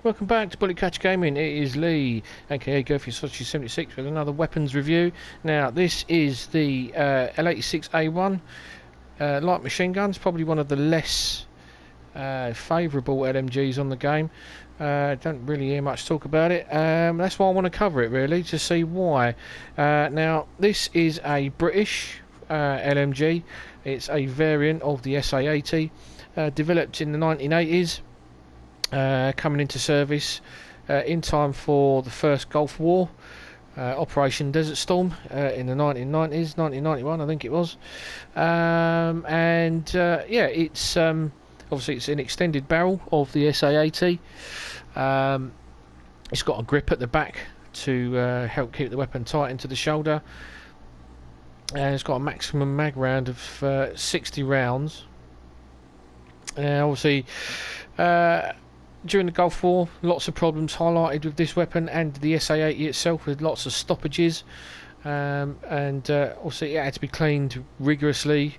welcome back to Bullet Catcher Gaming. It is Lee, aka Goofy76 with another weapons review. Now this is the LA86A1 light machine guns, probably one of the less favourable LMGs on the game. Don't really hear much talk about it. That's why I want to cover it, really, to see why. Now this is a British LMG. It's a variant of the SA80, developed in the 1980s. Coming into service in time for the first Gulf War, Operation Desert Storm in the 1990s, 1991 I think it was. Yeah, it's obviously it's an extended barrel of the SA80. It's got a grip at the back to help keep the weapon tight into the shoulder, and it's got a maximum mag round of 60 rounds. Obviously during the Gulf War, lots of problems highlighted with this weapon and the SA80 itself, with lots of stoppages, also it had to be cleaned rigorously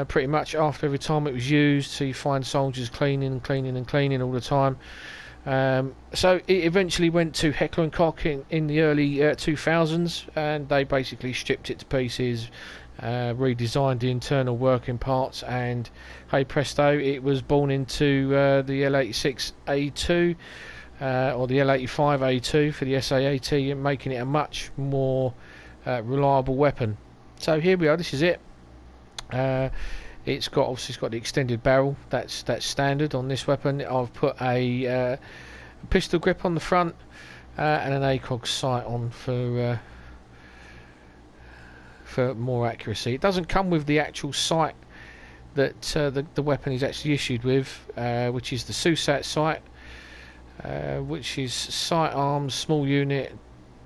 pretty much after every time it was used, so you find soldiers cleaning all the time. So it eventually went to Heckler & Koch in the early 2000s, and they basically stripped it to pieces, redesigned the internal working parts, and hey presto, it was born into the L86A2 or the L85A2 for the SA80, making it a much more reliable weapon. So here we are, this is it. It's got the extended barrel. That's standard on this weapon. I've put a pistol grip on the front and an ACOG sight on for more accuracy. It doesn't come with the actual sight that the weapon is actually issued with, which is the SUSAT sight, which is sight arms small unit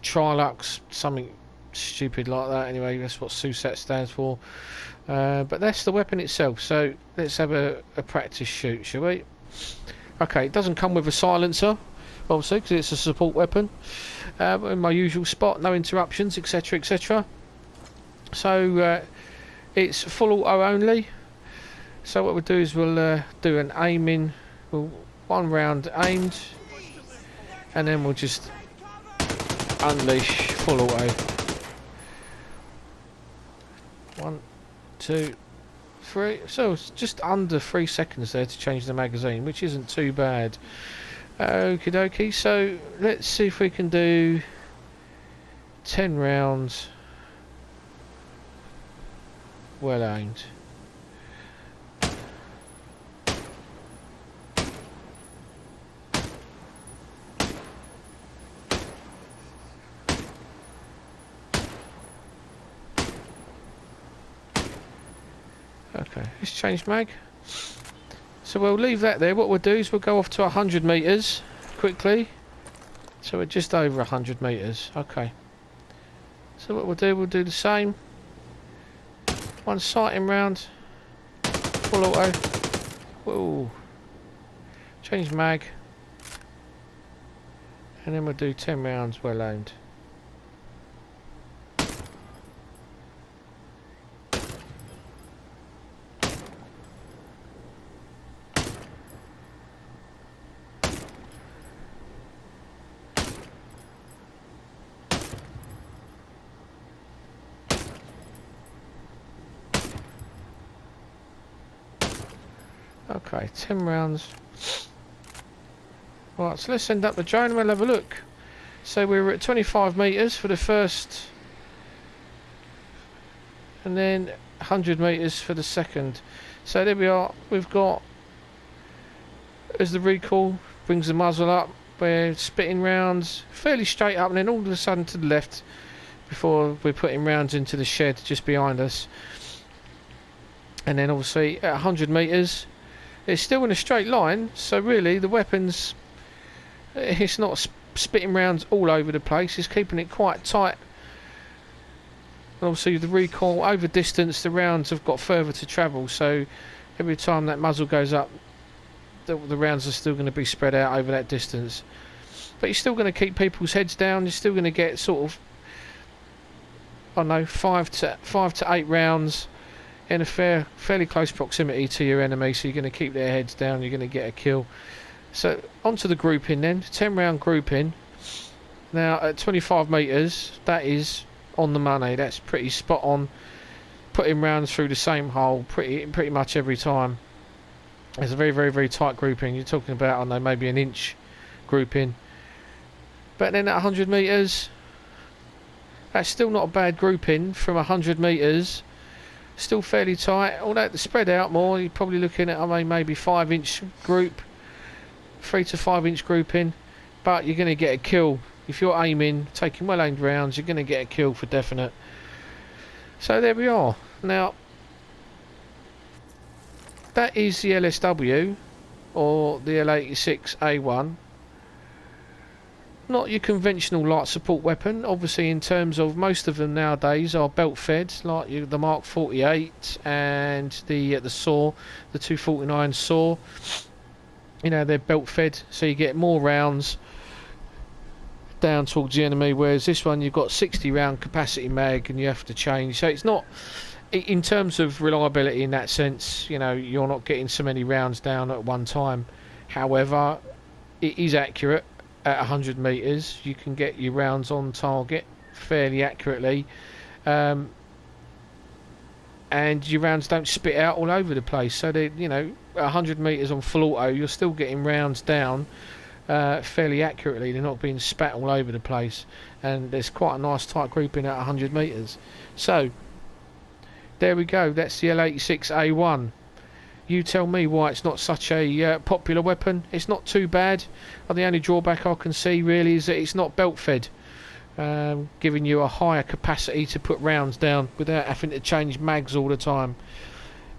Trilux, something stupid like that. Anyway, that's what SUSAT stands for. But that's the weapon itself. So let's have a practice shoot, shall we? Okay, it doesn't come with a silencer, obviously, because it's a support weapon. In my usual spot, no interruptions, etc., etc. So it's full auto only. So what we'll do is we'll do an aiming, one round aimed, and then we'll just unleash full auto. 1, 2, 3. So it's just under 3 seconds there to change the magazine, which isn't too bad. Okie dokie. So let's see if we can do 10 rounds well aimed. Okay, let's change mag. So we'll leave that there. What we'll do is we'll go off to 100 meters quickly. So we're just over 100 meters. Okay. So what we'll do the same. One sighting round, full auto. Whoa. Change mag, and then we'll do 10 rounds well aimed. Okay, 10 rounds. Right, so let's send up the drone and we'll have a look. So we were at 25 meters for the first, and then 100 meters for the second. So there we are. We've got, as the recoil brings the muzzle up, we're spitting rounds fairly straight up, and then all of a sudden to the left before we're putting rounds into the shed just behind us. And then obviously at 100 meters, it's still in a straight line, so really the weapon's, it's not spitting rounds all over the place, it's keeping it quite tight. And obviously the recoil over distance, the rounds have got further to travel, so every time that muzzle goes up, the rounds are still going to be spread out over that distance. But you're still going to keep people's heads down, you're still going to get sort of, I don't know, 5 to 8 rounds in a fairly close proximity to your enemy, so you're going to keep their heads down, you're going to get a kill. So onto the grouping then, 10 round grouping. Now at 25 metres, that is on the money. That's pretty spot on. Putting rounds through the same hole pretty much every time. It's a very tight grouping. You're talking about, I don't know, maybe an inch grouping. But then at 100 metres, that's still not a bad grouping from 100 metres. Still fairly tight. Although it's spread out more, you're probably looking at, I mean, maybe 5-inch group, 3 to 5 inch grouping. But you're going to get a kill. If you're aiming, taking well aimed rounds, you're going to get a kill for definite. So there we are. Now, that is the LSW, or the LA86A1. Not your conventional light support weapon. Obviously, in terms of most of them nowadays are belt fed, like the Mark 48 and the SAW, the 249 SAW. You know, they're belt fed, so you get more rounds down towards the enemy. Whereas this one, you've got 60 round capacity mag, and you have to change. So it's not, in terms of reliability in that sense, you know, you're not getting so many rounds down at one time. However, it is accurate. At 100 metres, you can get your rounds on target fairly accurately, and your rounds don't spit out all over the place. So they, you know, at 100 metres on full auto, you're still getting rounds down fairly accurately. They're not being spat all over the place, and there's quite a nice tight grouping at 100 metres. So there we go. That's the L86A1. You tell me why it's not such a popular weapon. It's not too bad. The only drawback I can see really is that it's not belt fed, giving you a higher capacity to put rounds down without having to change mags all the time.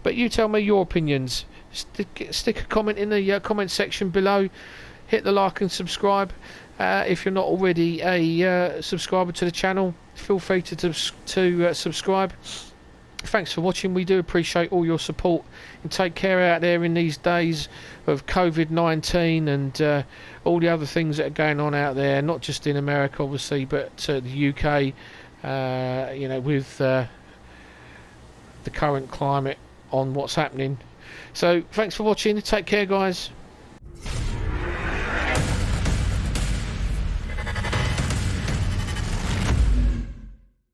But you tell me your opinions. Stick a comment in the comment section below. Hit the like and subscribe. If you're not already a subscriber to the channel, feel free to subscribe. Thanks for watching. We do appreciate all your support, and take care out there in these days of COVID-19 and all the other things that are going on out there, not just in America obviously, but the UK, you know, with the current climate on what's happening. So thanks for watching. Take care, guys.